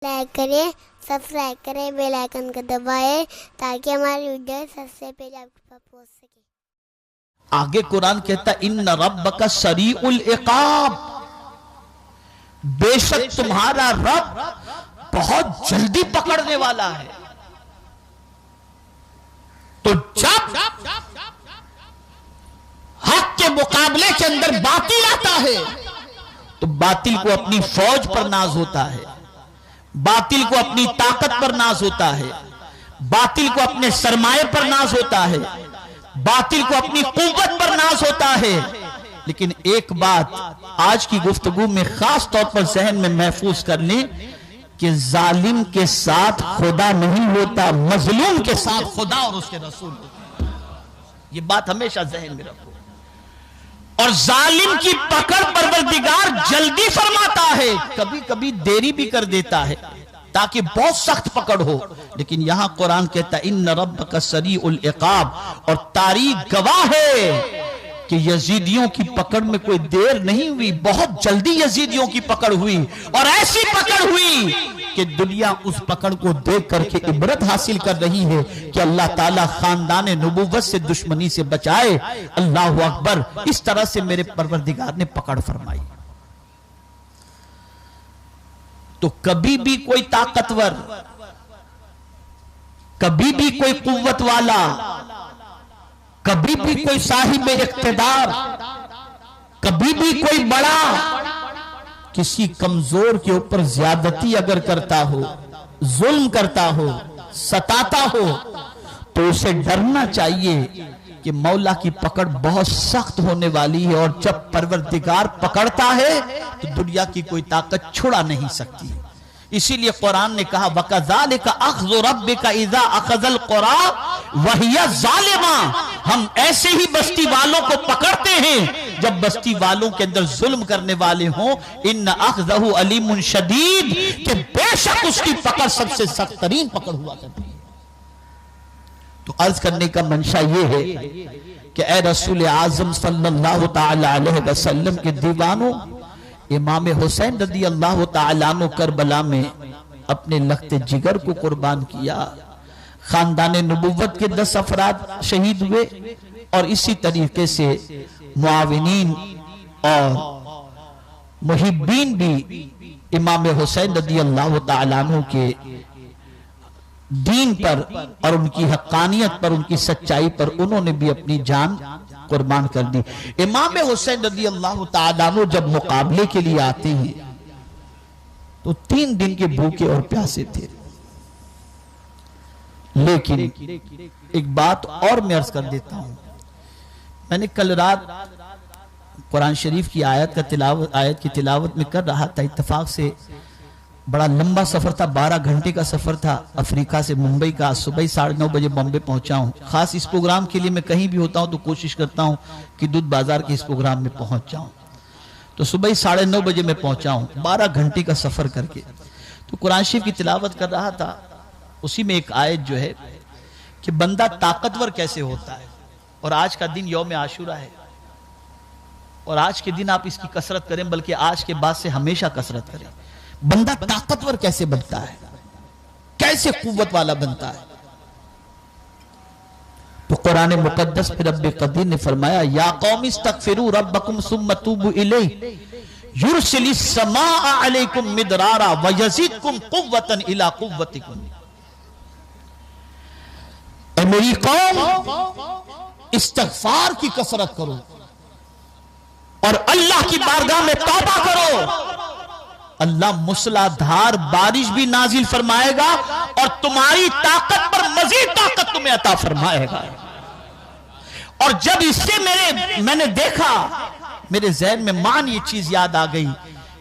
Like کریں، subscribe کریں، bell icon کو دبائیں تاکہ ہماری ویڈیو سب سے پہلے آپ کے پاس پہنچ سکے۔ آگے قرآن کہتا ہے ان ربک سریع العقاب، بے شک تمہارا رب بہت جلدی پکڑنے والا ہے۔ تو جب حق کے مقابلے کے اندر باطل آتا ہے تو باطل کو اپنی فوج پر ناز ہوتا ہے، باطل کو اپنی طاقت پر ناز ہوتا ہے، باطل کو اپنے سرمایہ پر ناز ہوتا ہے، باطل کو اپنی قوت پر ناز ہوتا ہے۔ لیکن ایک بات آج کی گفتگو میں خاص طور پر ذہن میں محفوظ کر لیں کہ ظالم کے ساتھ خدا نہیں ہوتا، مظلوم کے ساتھ خدا اور اس کے رسول ہوتے ہیں۔ یہ بات ہمیشہ ذہن میں رکھو۔ اور ظالم کی پکڑ پروردگار جلدی فرماتا ہے، کبھی کبھی دیری بھی کر دیتا ہے تاکہ بہت سخت پکڑ ہو، لیکن یہاں قرآن کہتا ہے ان ربک سریع العقاب، اور تاریخ گواہ ہے کہ یزیدیوں کی پکڑ میں کوئی دیر نہیں ہوئی، بہت جلدی یزیدیوں کی پکڑ ہوئی، اور ایسی پکڑ ہوئی کہ دنیا اس پکڑ کو دیکھ کر کے عبرت حاصل کر رہی ہے کہ اللہ تعالیٰ خاندان نبوت سے دشمنی سے بچائے۔ اللہ اکبر، اس طرح سے میرے پروردگار نے پکڑ فرمائی۔ تو کبھی بھی کوئی طاقتور، کبھی بھی کوئی قوت والا، کبھی بھی کوئی صاحب اقتدار، کبھی بھی کوئی بڑا کسی کمزور کے اوپر زیادتی اگر کرتا ہو، ظلم کرتا ہو، ستاتا ہو، تو اسے ڈرنا چاہیے کہ مولا کی پکڑ بہت سخت ہونے والی ہے، اور جب پروردگار پکڑتا ہے تو دنیا کی کوئی طاقت چھڑا نہیں سکتی۔ اسی لیے قرآن نے کہا وَكَذَلِكَ أَخْذُ رَبِّكَ إِذَا أَخَذَ الْقُرَىٰ وَهِيَ ظَالِمَةٌ، ہم ایسے ہی بستی والوں کو پکڑتے ہیں جب بستی والوں کے اندر ظلم کرنے والے ہوں۔ إِنَّ أَخْذَهُ عَلِيمٌ شَدِيدٌ، کہ بے شک اس کی پکڑ سب سے سخت ترین پکڑ ہوا کرتی ہے۔ تو عرض کرنے کا منشا یہ ہے کہ اے رسول اعظم صلی اللہ تعالی علیہ وسلم کے دیوانوں، امام حسین رضی اللہ تعالیٰ عنہ کربلا میں اپنے لخت جگر کو قربان کیا، خاندان نبوت کے 10 افراد شہید ہوئے، اور اسی طریقے سے معاونین اور محبین بھی امام حسین رضی اللہ تعالیٰ عنہ کے دین پر اور ان کی حقانیت پر، ان کی سچائی پر انہوں نے بھی اپنی جان قربان کر دی۔ امام حسین رضی اللہ تعالیٰ عنہ جب مقابلے کے لیے آتے ہیں تو 3 دن کے بھوکے اور پیاسے تھے، لیکن ایک بات اور میں عرض کر دیتا ہوں، میں نے کل رات قرآن شریف کی آیت کی تلاوت میں کر رہا تھا، اتفاق سے بڑا لمبا سفر تھا، 12 گھنٹے کا سفر تھا افریقہ سے ممبئی کا۔ صبح 9:30 بجے بمبئی پہنچا ہوں۔ خاص اس پروگرام کے لیے میں کہیں بھی ہوتا ہوں تو کوشش کرتا ہوں کہ دودھ بازار کے اس پروگرام میں پہنچ جاؤں، تو صبح 9:30 بجے میں پہنچا ہوں 12 گھنٹے کا سفر کر کے۔ تو قرآن شریف کی تلاوت کر رہا تھا، اسی میں ایک آیت جو ہے کہ بندہ طاقتور کیسے ہوتا ہے، اور آج کا دن یوم عاشورہ ہے، اور آج کے دن آپ اس کی کثرت کریں، بلکہ آج کے بعد سے ہمیشہ کثرت کریں۔ بندہ طاقتور کیسے بنتا ہے، کیسے قوت والا بنتا ہے؟ تو قرآن مقدس میں رب قدیر نے فرمایا یا قوم استغفروا ربکم ثم توبوا الیہ یرسل السماء علیکم مدرارا ویزیدکم قوتا الی قوتکم۔ اے میری قوم، استغفار کی کثرت کرو اور اللہ کی بارگاہ میں توبہ کرو، اللہ مسلادھار بارش بھی نازل فرمائے گا اور تمہاری طاقت پر مزید طاقت تمہیں عطا فرمائے گا۔ اور جب اس سے میں نے دیکھا، میرے ذہن میں یہ چیز یاد آ گئی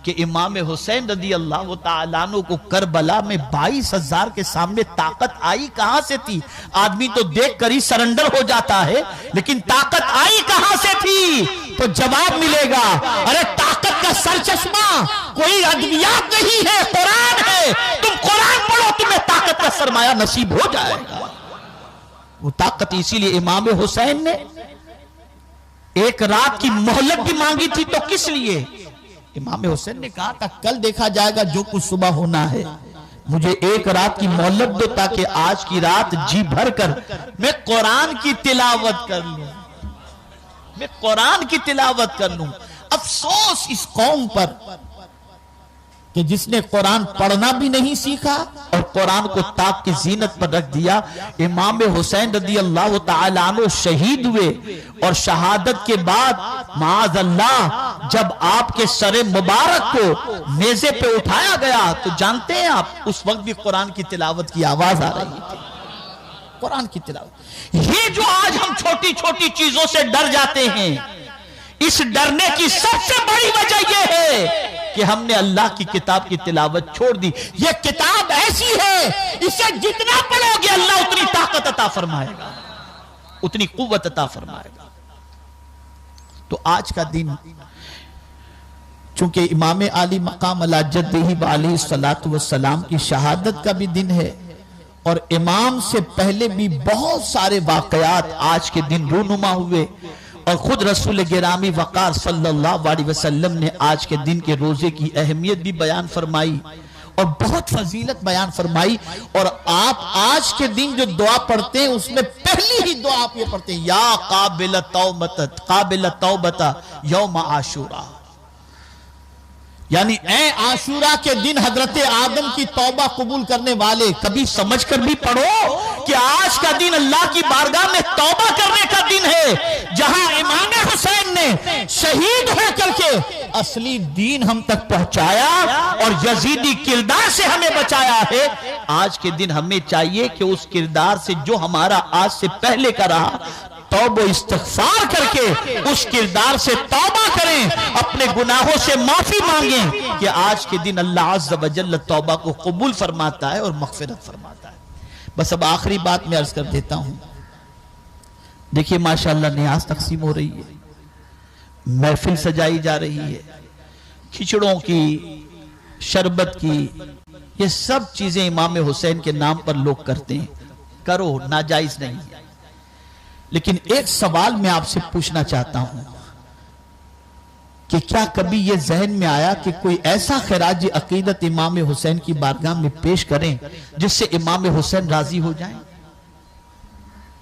کہ امام حسین رضی اللہ تعالیٰ عنہ کو کربلا میں 22,000 کے سامنے طاقت آئی کہاں سے تھی؟ آدمی تو دیکھ کر ہی سرنڈر ہو جاتا ہے، لیکن طاقت آئی کہاں سے تھی؟ تو جواب ملے گا، ارے طاقت کا سرچشمہ کوئی ادویات نہیں ہے، قرآن ہے، تم قرآن پڑھو تمہیں طاقت کا سرمایہ نصیب ہو جائے گا۔ وہ طاقت اسی لیے امام حسین نے ایک رات کی مہلت بھی مانگی تھی، تو کس لیے؟ امام حسین نے کہا تھا کل دیکھا جائے گا جو کچھ صبح ہونا ہے، مجھے ایک رات کی مہلت دو تاکہ آج کی رات جی بھر کر میں قرآن کی تلاوت کر لوں، میں قرآن کی تلاوت کر لوں۔ افسوس اس قوم پر کہ جس نے قرآن پڑھنا بھی نہیں سیکھا اور قرآن کو طاق کی زینت پر رکھ دیا۔ امام حسین رضی اللہ تعالیٰ عنہ شہید ہوئے اور شہادت کے بعد معاذ اللہ جب آپ کے سر مبارک کو نیزے پہ اٹھایا گیا تو جانتے ہیں آپ اس وقت بھی قرآن کی تلاوت کی آواز آ رہی تھی، قرآن کی تلاوت۔ یہ جو آج ہم چھوٹی چھوٹی چیزوں سے ڈر جاتے ہیں، اس ڈرنے کی سب سے بڑی وجہ یہ ہے کہ ہم نے اللہ کی کتاب کی تلاوت چھوڑ دی۔ یہ کتاب ایسی ہے، اسے جتنا پڑھو گے اللہ اتنی طاقت عطا فرمائے گا، اتنی قوت عطا فرمائے گا۔ تو آج کا دن چونکہ امام علی مقام علی جدہ علیہ الصلوۃ والسلام کی شہادت کا بھی دن ہے اور امام سے پہلے بھی بہت سارے واقعات آج کے دن رونما ہوئے، اور خود رسول گرامی وقار صلی اللہ علیہ وسلم نے آج کے دن کے روزے کی اہمیت بھی بیان فرمائی اور بہت فضیلت بیان فرمائی۔ اور آپ آج کے دن جو دعا پڑھتے ہیں اس میں پہلی ہی دعا آپ یہ پڑھتے ہیں، یا قابل توبتا یوم عاشورہ، یعنی اے عاشورہ کے دن حضرت آدم کی توبہ قبول کرنے والے۔ کبھی سمجھ کر بھی پڑھو کہ آج کا دن اللہ کی بارگاہ میں توبہ کرنے کا دن ہے، جہاں امام حسین نے شہید ہو کر کے اصلی دین ہم تک پہنچایا اور یزیدی کردار سے ہمیں بچایا ہے۔ آج کے دن ہمیں چاہیے کہ اس کردار سے جو ہمارا آج سے پہلے کا رہا توبہ استغفار کر کے اس کردار سے توبہ کریں، اپنے گناہوں سے معافی مانگیں کہ آج کے دن اللہ عز و جل توبہ کو قبول فرماتا ہے اور مغفرت فرماتا ہے۔ بس اب آخری بات میں عرض کر دیتا ہوں، دیکھیے ماشاءاللہ نیاز تقسیم ہو رہی ہے، محفل سجائی جا رہی ہے، کھچڑوں کی، شربت کی، یہ سب چیزیں امام حسین کے نام پر لوگ کرتے ہیں، کرو، ناجائز نہیں ہے۔ لیکن ایک سوال میں آپ سے پوچھنا چاہتا ہوں کہ کیا کبھی یہ ذہن میں آیا کہ کوئی ایسا خراج عقیدت امام حسین کی بارگاہ میں پیش کریں جس سے امام حسین راضی ہو جائیں؟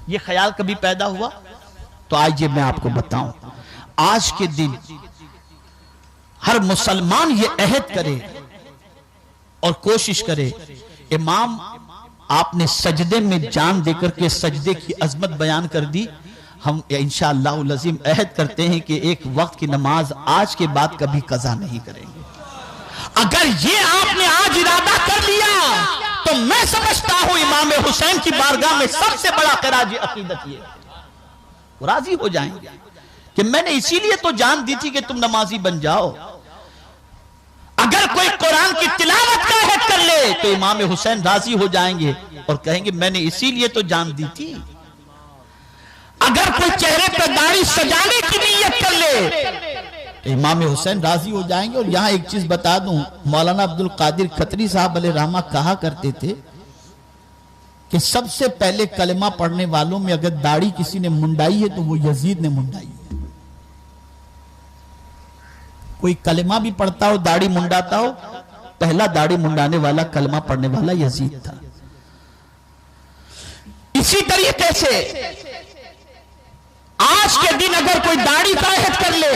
یہ خیال کبھی پیدا ہوا؟ تو آئیے میں آپ کو بتاؤں، آج کے دن ہر مسلمان یہ عہد کرے اور کوشش کرے، امام آپ نے سجدے میں جان دے کر کے سجدے کی عظمت بیان کر دی، ہم انشاءاللہ العظیم عہد کرتے ہیں کہ ایک وقت کی نماز آج کے بعد کبھی قضا نہیں کریں گے۔ اگر یہ آپ نے آج ارادہ کر لیا تو میں سمجھتا ہوں امام حسین کی بارگاہ میں سب سے بڑا خراج عقیدت یہ ہے، راضی ہو جائیں گے کہ میں نے اسی لیے تو جان دی تھی کہ تم نمازی بن جاؤ۔ اگر کوئی قرآن کی تلاوت کا عہد کر لے تو امام حسین راضی ہو جائیں گے اور کہیں گے میں نے اسی لیے تو جان دی تھی۔ اگر کوئی چہرے پر داڑھی سجانے کی نیت کر لے تو امام حسین راضی ہو جائیں گے۔ اور یہاں ایک چیز بتا دوں، مولانا عبدالقادر کھتری صاحب علیہ رحمہ کہا کرتے تھے کہ سب سے پہلے کلمہ پڑھنے والوں میں اگر داڑھی کسی نے منڈائی ہے تو وہ یزید نے منڈائی ہے۔ کوئی کلمہ بھی پڑھتا ہو داڑھی منڈاتا ہو، پہلا داڑھی منڈانے والا کلمہ پڑھنے والا یزید تھا۔ اسی طریقے سے آج کے دن اگر کوئی داڑھی کا عہد کر لے،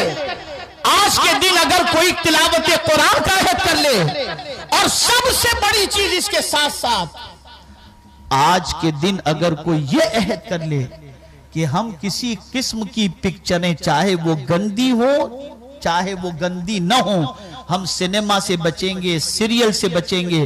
آج کے دن اگر کوئی تلاوت قرآن کا عہد کر لے، اور سب سے بڑی چیز اس کے ساتھ ساتھ آج کے دن اگر کوئی یہ عہد کر لے کہ ہم کسی قسم کی پکچریں چاہے وہ گندی ہو چاہے وہ گندی نہ ہو، ہم سینما سے بچیں گے، سیریل سے بچیں گے،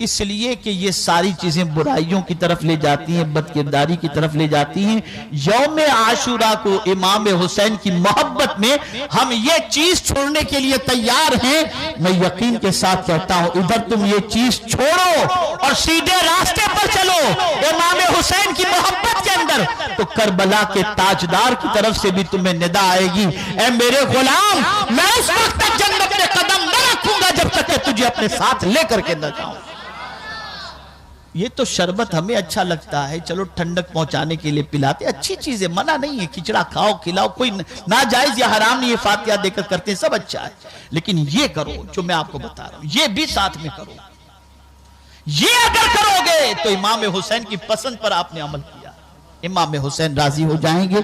اس لیے کہ یہ ساری چیزیں برائیوں کی طرف لے جاتی ہیں، بدکرداری کی طرف لے جاتی ہیں۔ یوم عاشورہ کو امام حسین کی محبت میں ہم یہ چیز چھوڑنے کے لیے تیار ہیں۔ میں یقین کے ساتھ کہتا ہوں ادھر تم یہ چیز چھوڑو اور سیدھے راستے پر چلو امام حسین کی محبت کے اندر، تو کربلا کے تاجدار کی طرف سے بھی تمہیں ندا آئے گی، اے میرے غلام میں اس وقت تک جنت میں قدم نہ رکھوں گا جب تک کہ تجھے اپنے ساتھ لے کر کے نہ جاؤں۔ یہ تو شربت ہمیں اچھا لگتا ہے، چلو ٹھنڈک پہنچانے کے لیے پلاتے، اچھی چیز ہے، منع نہیں ہے، کھچڑا کھاؤ کھلاؤ، کوئی ناجائز یا حرام نہیں، یہ فاتحہ دے کر کرتے ہیں، سب اچھا ہے، لیکن یہ کرو جو میں آپ کو بتا رہا ہوں، یہ بھی ساتھ میں کرو، یہ اگر کرو گے تو امام حسین کی پسند پر آپ نے عمل کیا، امام حسین راضی ہو جائیں گے۔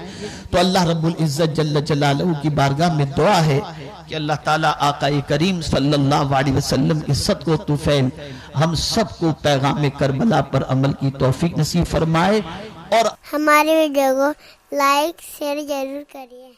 تو اللہ رب العزت جل جلالہ کی بارگاہ میں دعا ہے کہ اللہ تعالیٰ آقا کریم صلی اللہ علیہ وسلم کے صدق و طفیل ہم سب کو پیغام کربلا پر عمل کی توفیق نصیب فرمائے، اور ہماری ویڈیو کو لائک شیئر ضرور کریے۔